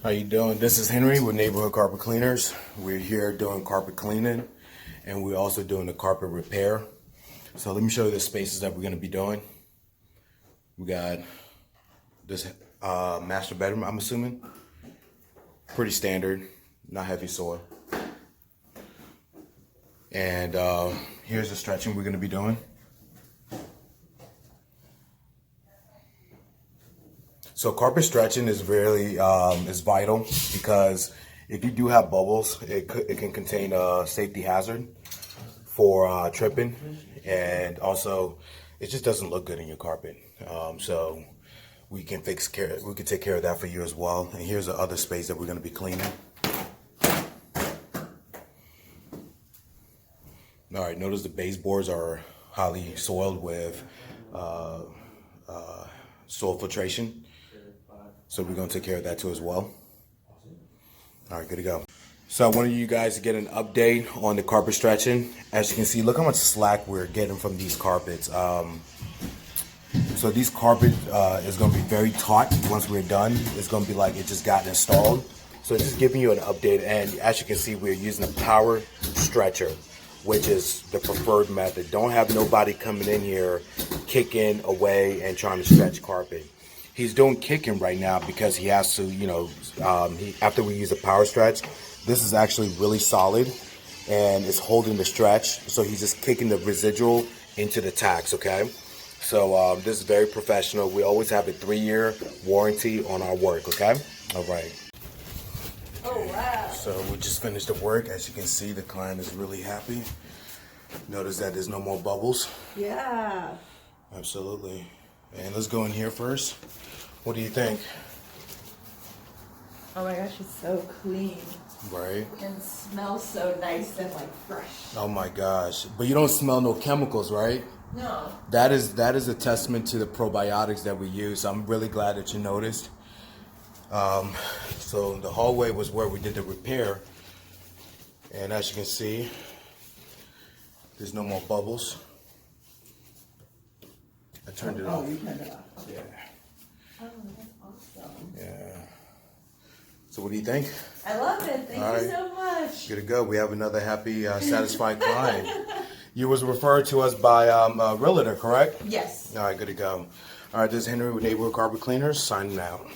How you doing? This is Henry with Neighborhood Carpet Cleaners. We're here doing carpet cleaning, and we're also doing the carpet repair. So let me show you the spaces that we're going to be doing. We got this master bedroom, I'm assuming. Pretty standard, not heavy soil. And here's the stretching we're going to be doing. So carpet stretching is really is vital because if you do have bubbles, it can contain a safety hazard for tripping, and also it just doesn't look good in your carpet. So we can take care of that for you as well. And here's the other space that we're going to be cleaning. All right, notice the baseboards are highly soiled with soil filtration. So we're going to take care of that too as well. All right, good to go. So I wanted you guys to get an update on the carpet stretching. As you can see, look how much slack we're getting from these carpets. So these carpet is going to be very taut once we're done. It's going to be like it just got installed. So just giving you an update. And as you can see, we're using a power stretcher, which is the preferred method. Don't have nobody coming in here kicking away and trying to stretch carpet. He's doing kicking right now because he has to, you know, after we use a power stretch, this is actually really solid and it's holding the stretch. So he's just kicking the residual into the tacks, okay? So this is very professional. We always have a 3-year warranty on our work, okay? All right. Oh, wow. So we just finished the work. As you can see, the client is really happy. Notice that there's no more bubbles. Yeah. Absolutely. And let's go in here first. What do you think? Oh my gosh, it's so clean. Right? And smells so nice and like fresh. Oh my gosh. But you don't smell no chemicals, right? No. That is a testament to the probiotics that we use. I'm really glad that you noticed. So the hallway was where we did the repair. And as you can see, there's no more bubbles. I turned it off. You turned it off. Yeah. Oh, that's awesome. Yeah. So what do you think? I love it. Thank you so much. Good to go. We have another happy, satisfied client. You was referred to us by a realtor, correct? Yes. All right, good to go. All right, this is Henry with Neighborhood Carpet Cleaners, signing out.